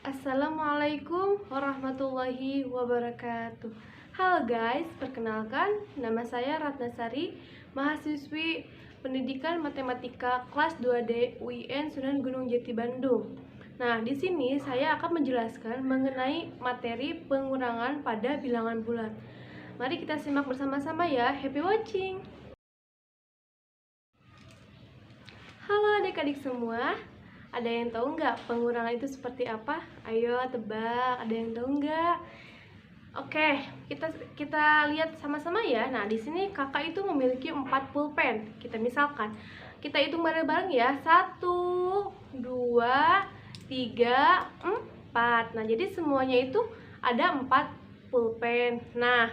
Assalamualaikum warahmatullahi wabarakatuh. Halo guys, perkenalkan nama saya Ratnasari, mahasiswi Pendidikan Matematika kelas 2D UIN Sunan Gunung Jati Bandung. Nah, di sini saya akan menjelaskan mengenai materi pengurangan pada bilangan bulat. Mari kita simak bersama-sama ya. Happy watching. Halo adik-adik semua. Ada yang tahu nggak pengurangan itu seperti apa? Ayo tebak, ada yang tahu nggak? Oke, kita lihat sama-sama ya. Nah, di sini kakak itu memiliki 4 pulpen. Kita hitung bareng-bareng ya. 1, 2, 3, 4. Nah, jadi semuanya itu ada 4 pulpen. Nah,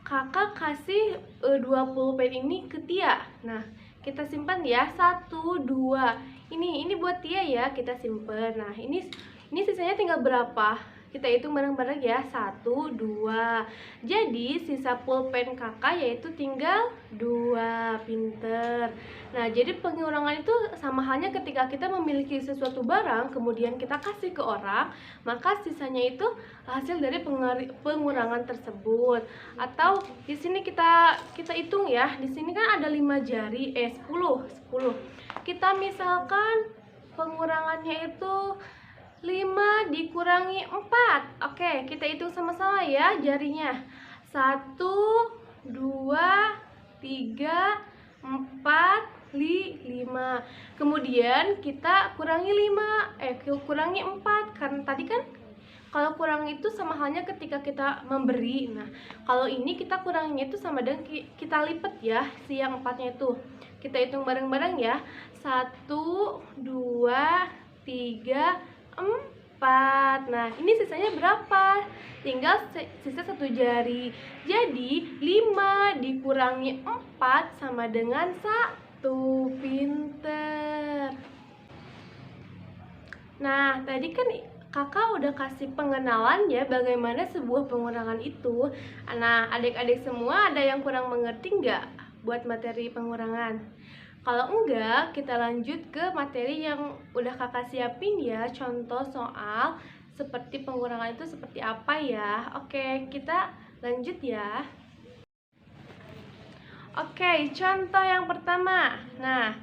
kakak kasih 2 pulpen ini ke Tia. Nah, kita simpan ya. 1, 2. Ini buat Tia ya, kita simpen. Nah, ini sisanya tinggal berapa? Kita hitung bareng-bareng ya. 1, 2. Jadi sisa pulpen kakak yaitu tinggal 2. Pinter. Nah, jadi pengurangan itu sama halnya ketika kita memiliki sesuatu barang kemudian kita kasih ke orang, maka sisanya itu hasil dari pengurangan tersebut. Atau di sini kita hitung ya. Di sini kan ada 5 jari, 10. Kita misalkan pengurangannya itu 5 dikurangi 4. Oke, kita hitung sama-sama ya jarinya. 1, 2, 3, 4, 5. Kemudian kita kurangi 4. Karena tadi kan kalau kurang itu sama halnya ketika kita memberi. Nah, kalau ini kita kurangnya itu sama dengan kita lipat ya, si yang 4-nya itu. Kita hitung bareng-bareng ya. 1, 2, 3, 4. Nah, ini sisanya berapa? Tinggal sisa 1 jari. Jadi 5 dikurangi 4 sama dengan 1. Pinter. Nah, tadi kan kakak udah kasih pengenalan ya bagaimana sebuah pengurangan itu. Nah, adik-adik semua ada yang kurang mengerti nggak buat materi pengurangan? Kalau enggak, kita lanjut ke materi yang udah kakak siapin ya. Contoh soal seperti pengurangan itu seperti apa ya. Oke, kita lanjut ya. Oke, contoh yang pertama. Nah,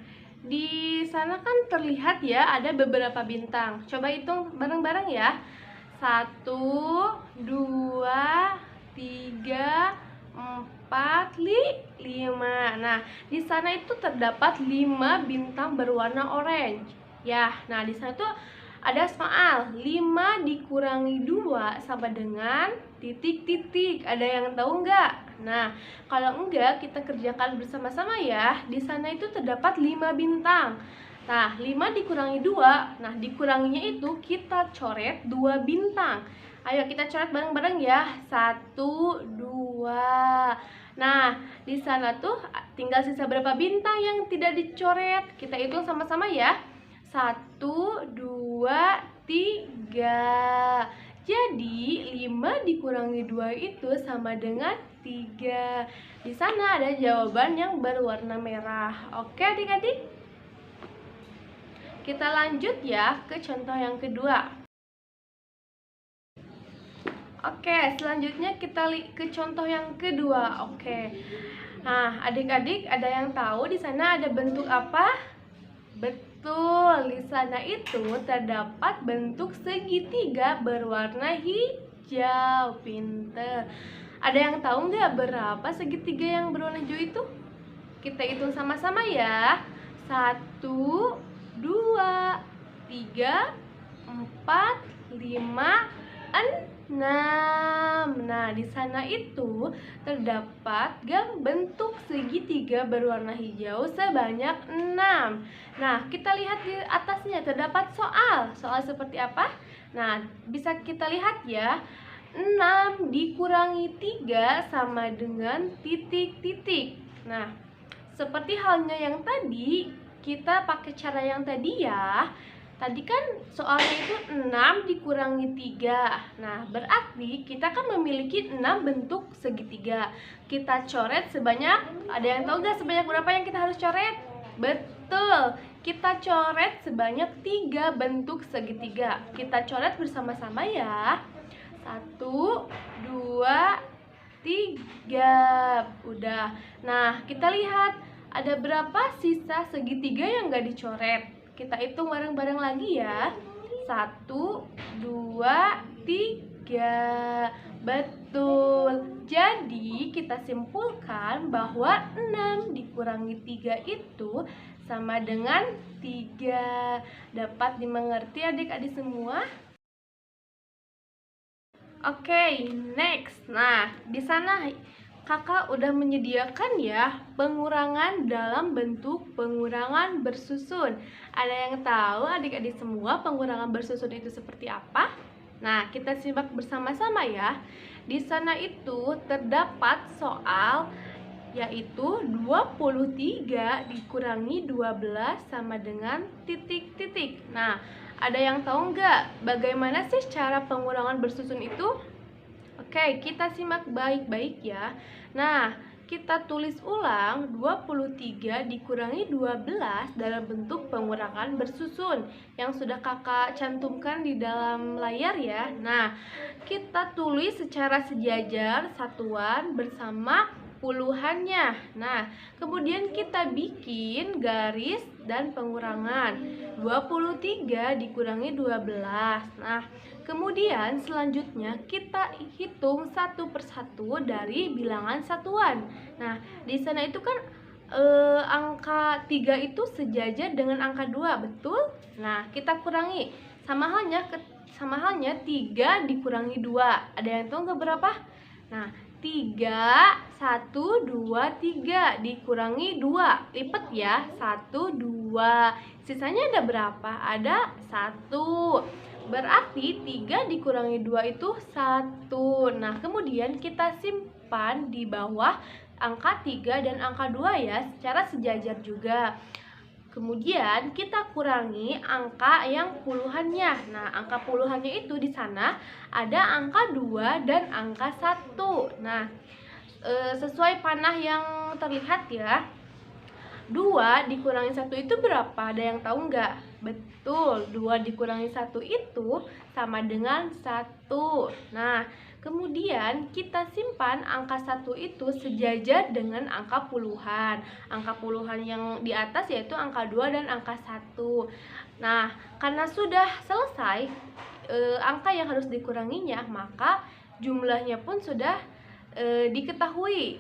di sana kan terlihat ya ada beberapa bintang. Coba hitung bareng-bareng ya. 1, 2, 3, 4, 5. Nah, di sana itu terdapat 5 bintang berwarna orange. Ya, nah di sana tuh ada soal 5 dikurangi 2 sama dengan titik-titik. Ada yang tahu nggak? Nah, kalau enggak kita kerjakan bersama-sama ya. Di sana itu terdapat 5 bintang. Nah, 5 dikurangi 2. Nah, dikuranginya itu kita coret 2 bintang. Ayo kita coret bareng-bareng ya. 1, 2. Nah, di sana tuh tinggal sisa berapa bintang yang tidak dicoret? Kita hitung sama-sama ya. 1, 2, 3. Jadi 5 dikurangi 2 itu sama dengan 3. Di sana ada jawaban yang berwarna merah. Oke adik-adik? Kita lanjut ya ke contoh yang kedua. Oke, selanjutnya kita ke contoh yang kedua. Oke. Nah, adik-adik ada yang tahu di sana ada bentuk apa? Betul, di sana itu terdapat bentuk segitiga berwarna hijau. Pinter. Ada yang tahu nggak berapa segitiga yang berwarna hijau itu? Kita hitung sama-sama ya. 1, 2, 3, 4, 5, 6. Nah, di sana itu terdapat bentuk segitiga berwarna hijau sebanyak 6. Nah, kita lihat di atasnya terdapat soal. Soal seperti apa? Nah, bisa kita lihat ya. 6 dikurangi 3 sama dengan titik-titik. Nah, seperti halnya yang tadi, kita pakai cara yang tadi ya. Tadi kan soalnya itu 6 dikurangi 3. Nah, berarti kita kan memiliki 6 bentuk segitiga. Kita coret sebanyak, ada yang tahu gak sebanyak berapa yang kita harus coret? Betul, kita coret sebanyak 3 bentuk segitiga. Kita coret bersama-sama ya. 1, 2, 3. Udah. Nah, kita lihat ada berapa sisa segitiga yang gak dicoret. Kita hitung bareng-bareng lagi ya. 1, 2, 3. Betul. Jadi kita simpulkan bahwa 6 dikurangi 3 itu sama dengan 3. Dapat dimengerti adik-adik semua? Oke, next. Nah, di sana kakak udah menyediakan ya pengurangan dalam bentuk pengurangan bersusun. Ada yang tahu adik-adik semua pengurangan bersusun itu seperti apa? Nah, kita simak bersama-sama ya. Di sana itu terdapat soal yaitu 23 dikurangi 12 sama dengan titik-titik. Nah, ada yang tahu nggak bagaimana sih cara pengurangan bersusun itu? Oke, kita simak baik-baik ya. Nah, kita tulis ulang 23 dikurangi 12 dalam bentuk pengurangan bersusun yang sudah kakak cantumkan di dalam layar ya. Nah, kita tulis secara sejajar satuan bersama puluhannya. Nah, kemudian kita bikin garis dan pengurangan 23 dikurangi 12. Nah, kemudian selanjutnya kita hitung satu persatu dari bilangan satuan. Nah, di sana itu kan angka 3 itu sejajar dengan angka 2, betul? Nah, kita kurangi. Sama halnya 3 dikurangi 2. Ada yang tahu nggak berapa? Nah, 3, 1, 2, 3 dikurangi 2. Lipat ya, 1, 2. Sisanya ada berapa? Ada 1. Berarti 3 dikurangi 2 itu 1. Nah, kemudian kita simpan di bawah angka 3 dan angka 2 ya, secara sejajar juga. Kemudian kita kurangi angka yang puluhannya. Nah, angka puluhannya itu di sana ada angka 2 dan angka 1. Nah, sesuai panah yang terlihat ya. 2 dikurangi 1 itu berapa? Ada yang tahu nggak? Betul, 2 dikurangi 1 itu sama dengan 1. Nah, kemudian kita simpan angka 1 itu sejajar dengan angka puluhan. Angka puluhan yang di atas yaitu angka 2 dan angka 1. Nah, karena sudah selesai angka yang harus dikuranginya, maka jumlahnya pun sudah diketahui.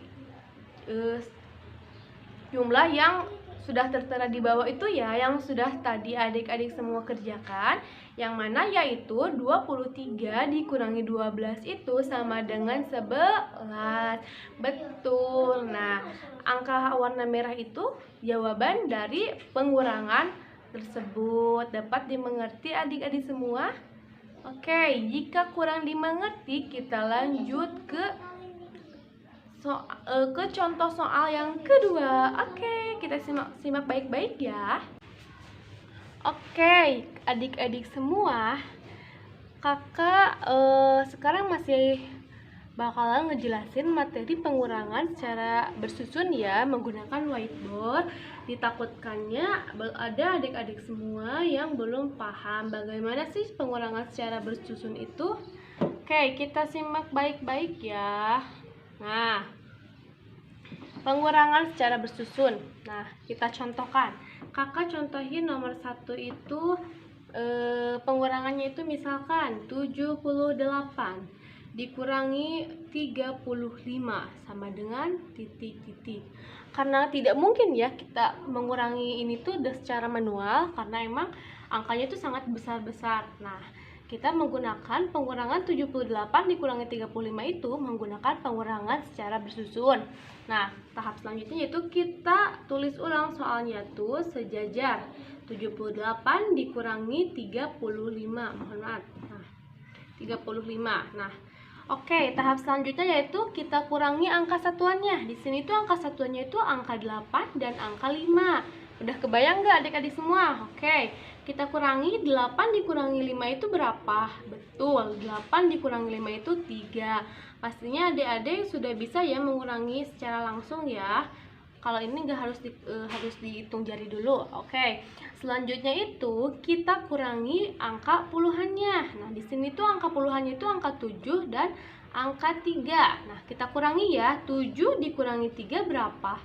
Jumlah yang sudah tertera di bawah itu ya, yang sudah tadi adik-adik semua kerjakan, yang mana yaitu 23 dikurangi 12 itu sama dengan 11. Betul. Nah, angka warna merah itu jawaban dari pengurangan tersebut. Dapat dimengerti adik-adik semua? Oke, jika kurang dimengerti kita lanjut ke contoh soal yang kedua. Oke, kita simak baik-baik ya. Oke, adik-adik semua, kakak sekarang masih bakalan ngejelasin materi pengurangan secara bersusun ya, menggunakan whiteboard. Ditakutkannya ada adik-adik semua yang belum paham bagaimana sih pengurangan secara bersusun itu. Oke, kita simak baik-baik ya. Nah, pengurangan secara bersusun. Nah, kita contohkan. Kakak contohin nomor 1 itu pengurangannya itu misalkan 78 dikurangi 35 sama dengan titik-titik. Karena tidak mungkin ya kita mengurangi ini tuh secara manual karena emang angkanya itu sangat besar-besar. Nah, kita menggunakan pengurangan 78 dikurangi 35 itu menggunakan pengurangan secara bersusun. Nah, tahap selanjutnya yaitu kita tulis ulang soalnya tuh sejajar 78 dikurangi 35. Mohon maaf. Nah, 35. Nah, oke, tahap selanjutnya yaitu kita kurangi angka satuannya. Di sini tuh angka satuannya itu angka 8 dan angka 5. Udah kebayang nggak adik-adik semua? Oke, kita kurangi 8 dikurangi 5 itu berapa? Betul, 8 dikurangi 5 itu 3. Pastinya adik-adik sudah bisa ya mengurangi secara langsung ya. Kalau ini nggak harus dihitung jari dulu. Oke. Selanjutnya itu kita kurangi angka puluhannya. Nah, di sini tuh angka puluhannya itu angka 7 dan angka 3. Nah, kita kurangi ya. 7 dikurangi 3 berapa?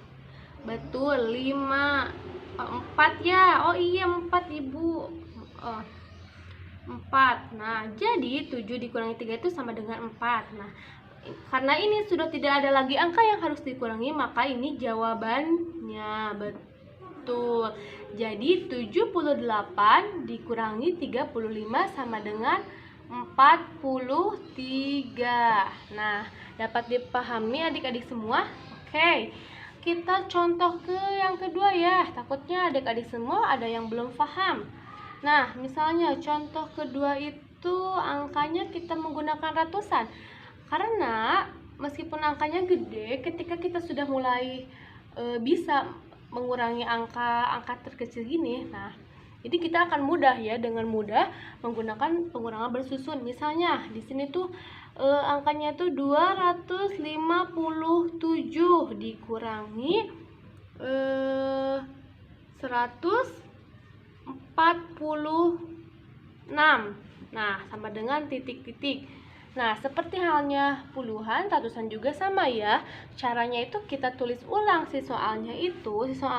Betul, 5. 4 ya. Oh iya, 4 Ibu. 4. Nah, jadi 7 dikurangi 3 itu sama dengan 4. Nah, karena ini sudah tidak ada lagi angka yang harus dikurangi, maka ini jawabannya. Betul. Jadi 78 dikurangi 35 sama dengan 43. Nah, dapat dipahami adik-adik semua? Oke. Kita contoh ke yang kedua ya. Takutnya adik-adik semua ada yang belum paham. Nah, misalnya contoh kedua itu angkanya kita menggunakan ratusan. Karena meskipun angkanya gede, ketika kita sudah mulai bisa mengurangi angka terkecil gini, nah jadi kita akan mudah ya, dengan mudah menggunakan pengurangan bersusun. Misalnya di sini tuh angkanya tuh 257 dikurangi 146. Nah, sama dengan titik-titik. Nah, seperti halnya puluhan, ratusan juga sama ya. Caranya itu kita tulis ulang si soal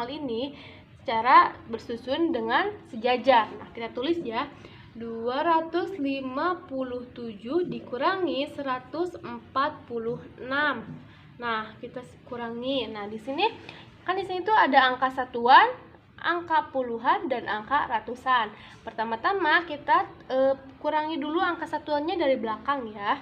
ini secara bersusun dengan sejajar. Nah, kita tulis ya. 257 dikurangi 146. Nah, kita kurangi. Nah, di sini tuh ada angka satuan, angka puluhan, dan angka ratusan. Pertama-tama kita kurangi dulu angka satuannya dari belakang ya.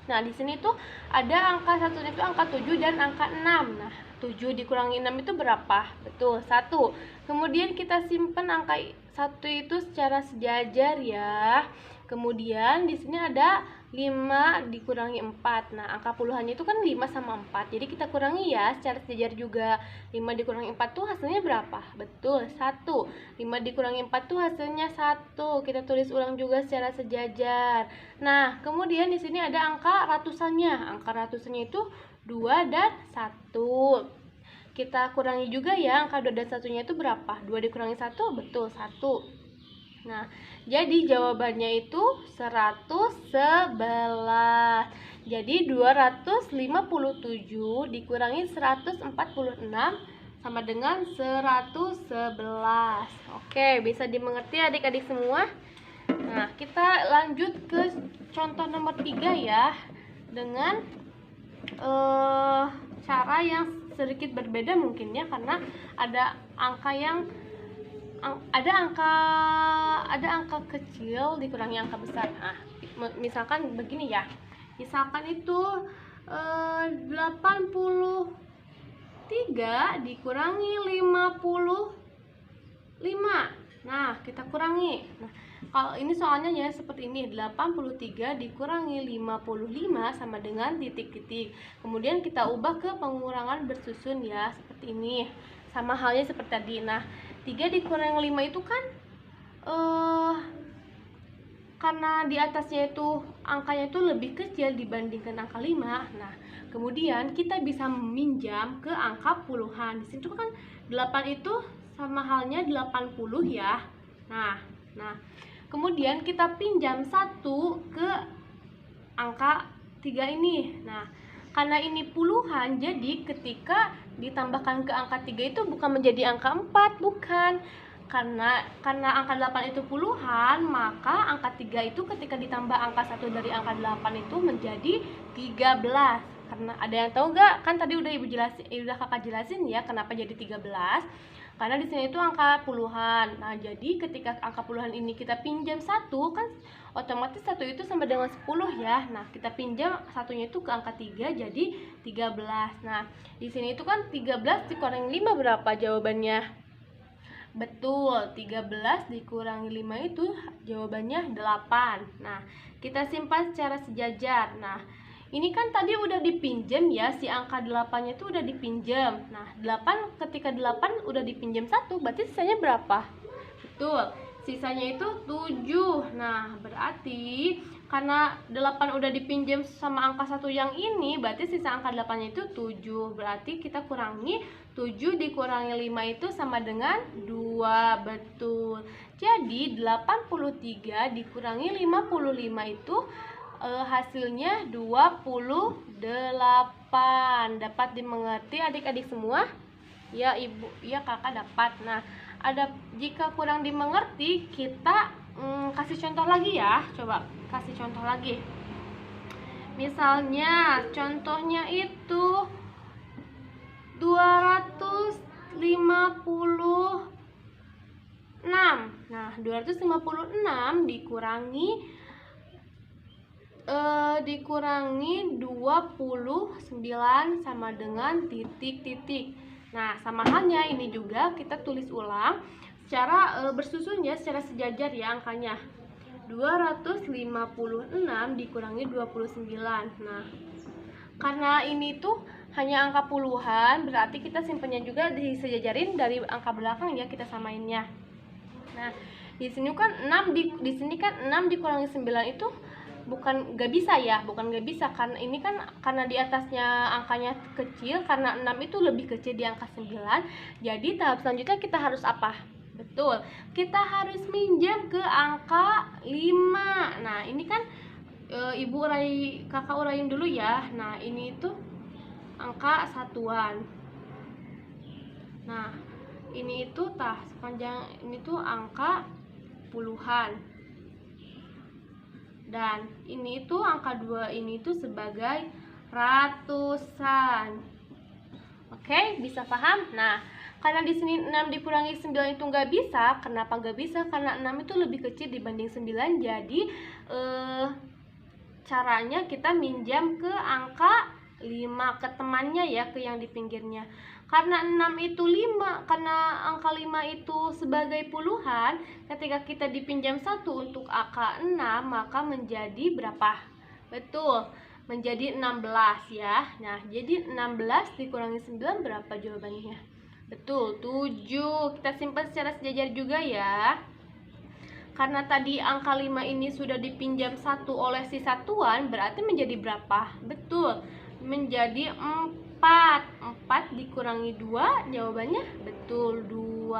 Nah, di sini tuh ada angka satuannya itu angka 7 dan angka 6. Nah, 7 dikurangi 6 itu berapa? Betul, 1. Kemudian kita simpan angka 1 itu secara sejajar ya. Kemudian di sini ada 5 dikurangi 4. Nah, angka puluhannya itu kan 5 sama 4. Jadi kita kurangi ya secara sejajar juga. 5 dikurangi 4 tuh hasilnya berapa? Betul, 1. 5 dikurangi 4 tuh hasilnya 1. Kita tulis ulang juga secara sejajar. Nah, kemudian di sini ada angka ratusannya. Angka ratusannya itu 2 dan 1. Kita kurangi juga ya, angka 2 dan 1-nya itu berapa? 2 dikurangi 1, betul, 1. Nah, jadi jawabannya itu 111. Jadi 257 dikurangi 146 sama dengan 111. Oke, bisa dimengerti adik-adik semua? Nah, kita lanjut ke contoh nomor 3 ya. Dengan cara yang sedikit berbeda mungkin ya, karena ada angka kecil dikurangi angka besar. Nah, misalkan begini ya. Misalkan itu 83 dikurangi 55. Nah, kita kurangi. Nah, kalau ini soalnya ya seperti ini, 83 dikurangi 55 sama dengan titik-titik. Kemudian kita ubah ke pengurangan bersusun ya, seperti ini. Sama halnya seperti tadi. Nah, 3 dikurangi 5 itu kan karena di atasnya itu angkanya itu lebih kecil dibandingkan angka 5. Nah, kemudian kita bisa meminjam ke angka puluhan. Di situ kan 8 itu sama halnya 80 ya. Nah, kemudian kita pinjam 1 ke angka 3 ini. Nah, karena ini puluhan, jadi ketika ditambahkan ke angka 3 itu bukan menjadi angka 4, bukan. Karena angka 8 itu puluhan, maka angka 3 itu ketika ditambah angka 1 dari angka 8 itu menjadi 13. Karena ada yang tahu nggak? Kan tadi udah kakak jelasin ya kenapa jadi 13. Karena di sini itu angka puluhan. Nah, jadi ketika angka puluhan ini kita pinjam 1, kan otomatis 1 itu sama dengan 10 ya. Nah, kita pinjam satunya itu ke angka 3 jadi 13. Nah, di sini itu kan 13 dikurangi 5 berapa jawabannya? Betul, 13 dikurangi 5 itu jawabannya 8. Nah, kita simpan secara sejajar. Nah, ini kan tadi udah dipinjam ya, si angka 8-nya itu udah dipinjam. Nah, 8 ketika 8 udah dipinjam 1, berarti sisanya berapa? Betul, sisanya itu 7. Nah, berarti karena 8 udah dipinjam sama angka 1 yang ini, berarti sisa angka 8-nya itu 7. Berarti kita kurangi 7 dikurangi 5 itu sama dengan 2. Betul. Jadi 83 dikurangi 55 itu hasilnya 28. Dapat dimengerti adik-adik semua? Ya ibu, ya kakak dapat. Nah, jika kurang dimengerti, kita kasih contoh lagi ya. Coba kasih contoh lagi. Misalnya contohnya itu 256. Nah, 256 dikurangi 29 sama dengan titik-titik. Nah, sama halnya ini juga kita tulis ulang secara bersusun ya, secara sejajar ya angkanya. 256 dikurangi 29. Nah, karena ini tuh hanya angka puluhan, berarti kita simpennya juga disejajarin dari angka belakang ya, kita samainnya. Nah, di sini kan 6 di sini kan 6 dikurangi 9 itu bukan nggak bisa ya, karena ini kan karena di atasnya angkanya kecil, karena 6 itu lebih kecil di angka 9. Jadi tahap selanjutnya kita harus apa? Betul, kita harus minjam ke angka 5. Nah, ini kan kakak urain dulu ya. Nah, ini itu angka satuan. Nah, ini itu sepanjang ini tuh angka puluhan. Dan ini itu angka 2 ini itu sebagai ratusan. Oke, bisa paham? Nah, karena di sini 6 dikurangi 9 itu nggak bisa. Kenapa nggak bisa? Karena 6 itu lebih kecil dibanding 9. Jadi caranya kita minjam ke angka 5, ke temannya ya, ke yang di pinggirnya. Karena 6 itu 5, karena angka 5 itu sebagai puluhan, ketika kita dipinjam 1 untuk angka 6, maka menjadi berapa? Betul, menjadi 16 ya. Nah, jadi 16 dikurangi 9 berapa jawabannya? Betul, 7. Kita simpan secara sejajar juga ya. Karena tadi angka 5 ini sudah dipinjam 1 oleh si satuan, berarti menjadi berapa? Betul, menjadi 4. 4 dikurangi 2, jawabannya betul 2.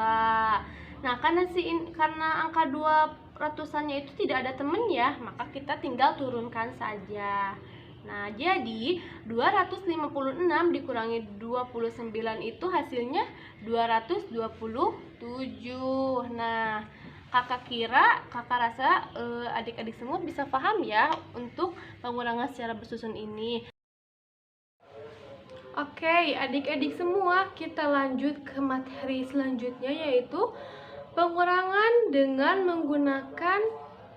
Nah, karena angka 2 ratusannya itu tidak ada temen ya, maka kita tinggal turunkan saja. Nah, jadi 256 dikurangi 29 itu hasilnya 227. Nah, kakak rasa adik-adik semua bisa paham ya untuk pengurangan secara bersusun ini. Oke, adik-adik semua, kita lanjut ke materi selanjutnya, yaitu pengurangan dengan menggunakan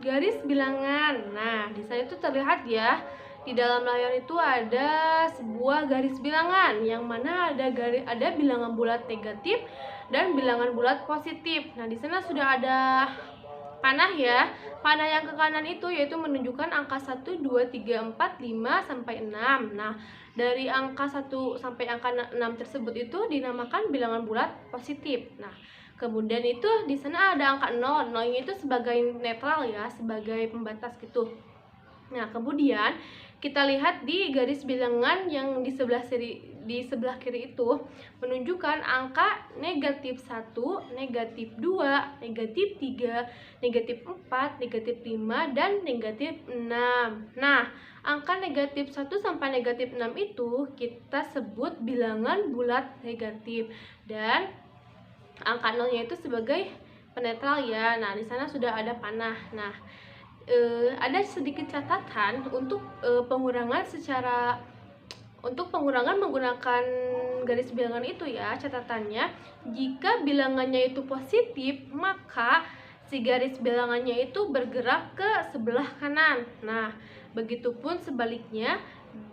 garis bilangan. Nah, di sana itu terlihat ya, di dalam layar itu ada sebuah garis bilangan, yang mana ada bilangan bulat negatif dan bilangan bulat positif. Nah, di sana sudah ada panah ya. Panah yang ke kanan itu yaitu menunjukkan angka 1, 2, 3, 4, 5 sampai 6. Nah, dari angka 1 sampai angka 6 tersebut itu dinamakan bilangan bulat positif. Nah, kemudian itu di sana ada angka 0. 0 itu sebagai netral ya, sebagai pembatas gitu. Nah, kemudian kita lihat di garis bilangan yang di sebelah kiri itu menunjukkan angka negatif 1, negatif 2, negatif 3, negatif 4, negatif 5, dan negatif 6. Nah, angka negatif 1 sampai negatif 6 itu kita sebut bilangan bulat negatif, dan angka 0-nya itu sebagai penetral ya. Nah, di sana sudah ada panah. Nah, ada sedikit catatan untuk pengurangan menggunakan garis bilangan itu ya. Catatannya, jika bilangannya itu positif, maka si garis bilangannya itu bergerak ke sebelah kanan. Nah, begitupun sebaliknya,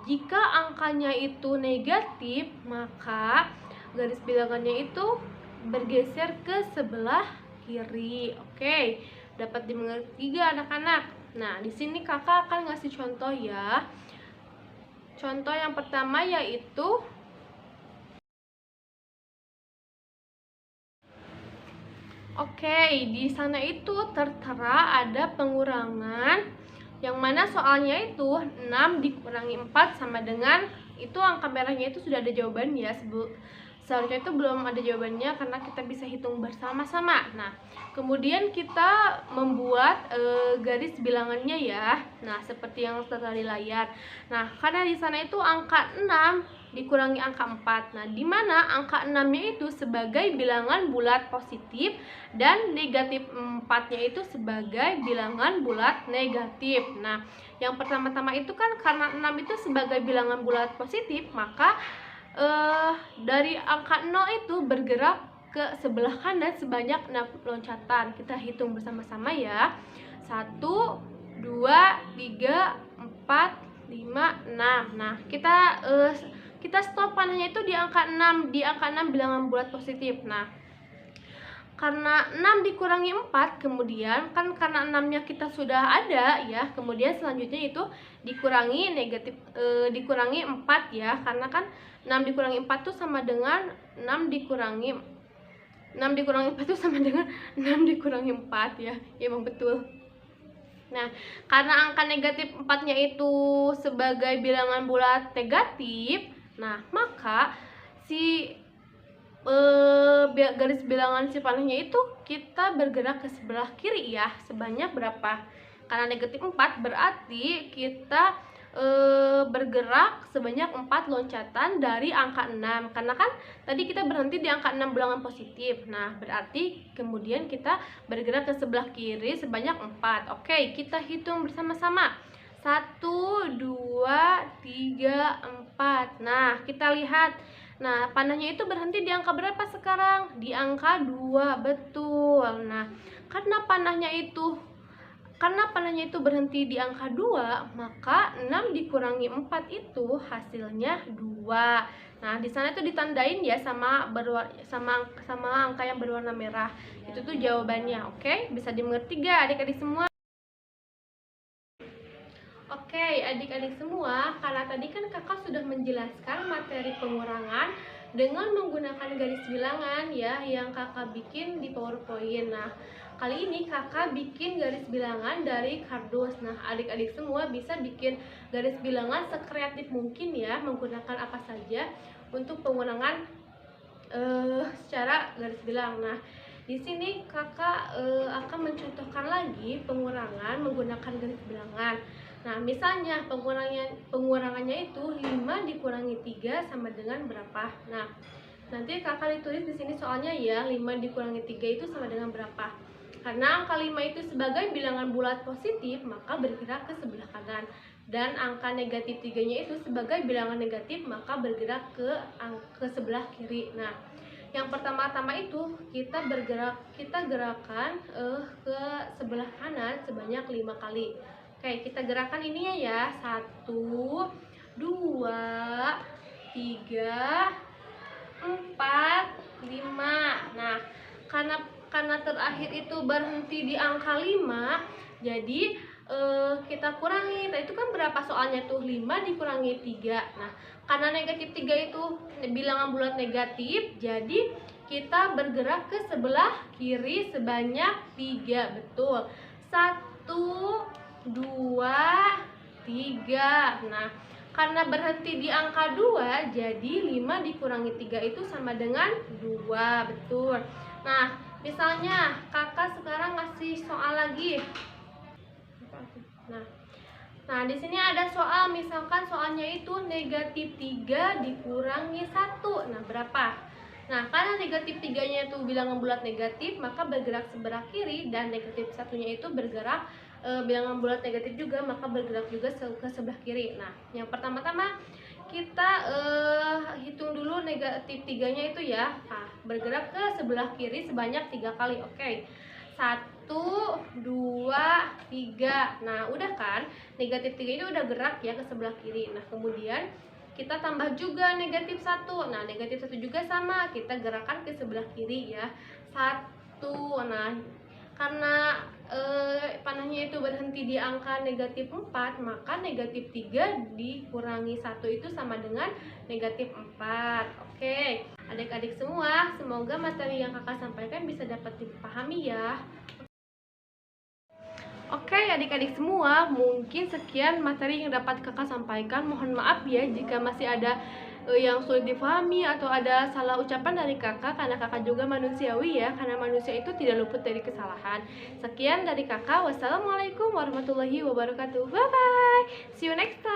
jika angkanya itu negatif, maka garis bilangannya itu bergeser ke sebelah kiri. Oke, dapat dimengerti gak anak-anak? Nah, di sini kakak akan ngasih contoh ya. Contoh yang pertama yaitu Oke, di sana itu tertera ada pengurangan yang mana soalnya itu 6 dikurangi 4 sama dengan, itu angka merahnya itu sudah ada jawabannya. Seharusnya itu belum ada jawabannya karena kita bisa hitung bersama-sama. Nah, kemudian kita membuat garis bilangannya ya. Nah, seperti yang tertera di layar. Nah, karena di sana itu angka 6 dikurangi angka 4. Nah, di mana angka 6-nya itu sebagai bilangan bulat positif dan negatif 4-nya itu sebagai bilangan bulat negatif. Nah, yang pertama-tama itu kan karena 6 itu sebagai bilangan bulat positif, maka dari angka 0 itu bergerak ke sebelah kanan sebanyak 6 loncatan. Kita hitung bersama-sama ya. 1, 2, 3, 4, 5, 6. Nah, kita stop panahnya itu di angka 6, di angka 6 bilangan bulat positif. Nah, karena 6 dikurangi 4, kemudian kan karena 6-nya kita sudah ada ya, kemudian selanjutnya itu dikurangi dikurangi 4 ya, karena kan 6 dikurangi 4 itu sama dengan 6 dikurangi 4 itu sama dengan 6 dikurangi 4 ya. Ya, emang betul. Nah, karena angka negatif 4-nya itu sebagai bilangan bulat negatif, nah maka si garis bilangan si panahnya itu kita bergerak ke sebelah kiri ya, sebanyak berapa? Karena negatif 4 berarti kita bergerak sebanyak 4 loncatan dari angka 6, karena kan tadi kita berhenti di angka 6 bilangan positif. Nah, berarti kemudian kita bergerak ke sebelah kiri sebanyak 4. Oke, kita hitung bersama-sama. 1, 2, 3, 4. Nah, kita lihat. Nah, panahnya itu berhenti di angka berapa sekarang? Di angka 2, betul. Nah, karena panahnya itu berhenti di angka 2, maka 6 dikurangi 4 itu hasilnya 2. Nah, di sana itu ditandain ya sama angka yang berwarna merah. Itu tuh jawabannya. Oke, bisa dimengerti gak adik-adik semua? Oke, adik-adik semua, karena tadi kan kakak sudah menjelaskan materi pengurangan dengan menggunakan garis bilangan ya, yang kakak bikin di PowerPoint. Nah, kali ini kakak bikin garis bilangan dari kardus. Nah, adik-adik semua bisa bikin garis bilangan sekreatif mungkin ya, menggunakan apa saja untuk pengurangan secara garis bilang. Nah, di sini kakak akan mencontohkan lagi pengurangan menggunakan garis bilangan. Nah, misalnya pengurangannya itu 5 dikurangi 3 sama dengan berapa? Nah, nanti kakak ditulis di sini soalnya ya, 5 dikurangi 3 itu sama dengan berapa? Karena angka 5 itu sebagai bilangan bulat positif, maka bergerak ke sebelah kanan. Dan angka negatif 3-nya itu sebagai bilangan negatif, maka bergerak ke sebelah kiri. Nah, yang pertama-tama itu kita gerakan ke sebelah kanan sebanyak 5 kali. Oke, kita gerakan ininya ya. 1, 2, 3, 4, 5. Nah, karena terakhir itu berhenti di angka 5, jadi kita kurangi. Nah, itu kan berapa soalnya tuh? 5 dikurangi 3. Nah, karena negatif 3 itu bilangan bulat negatif, jadi kita bergerak ke sebelah kiri sebanyak 3. Betul. 1, 2, 3. Nah, karena berhenti di angka 2, jadi 5 dikurangi 3 itu sama dengan 2. Betul. Nah, misalnya kakak sekarang ngasih soal lagi. Nah, di sini ada soal, misalkan soalnya itu negatif 3 dikurangi 1. Nah, berapa? Nah, karena negatif 3-nya itu bilangan bulat negatif, maka bergerak sebelah kiri, dan negatif 1-nya itu bergerak bilangan bulat negatif juga, maka bergerak juga ke sebelah kiri. Nah, yang pertama-tama kita hitung dulu negatif 3-nya itu ya. Nah, bergerak ke sebelah kiri sebanyak 3 kali. Oke. 1, 2, 3. Nah, udah kan? Negatif 3 itu udah gerak ya ke sebelah kiri. Nah, kemudian kita tambah juga negatif 1. Nah, negatif 1 juga sama, kita gerakan ke sebelah kiri ya. 1. Nah, karena panahnya itu berhenti di angka negatif 4, maka negatif 3 dikurangi 1 itu sama dengan negatif 4. Oke, adik-adik semua, semoga materi yang kakak sampaikan bisa dapat dipahami ya. Oke, adik-adik semua, mungkin sekian materi yang dapat kakak sampaikan. Mohon maaf ya jika masih ada yang sulit dipahami atau ada salah ucapan dari kakak, karena kakak juga manusiawi ya, karena manusia itu tidak luput dari kesalahan. Sekian dari kakak, wassalamualaikum warahmatullahi wabarakatuh. Bye bye, see you next time.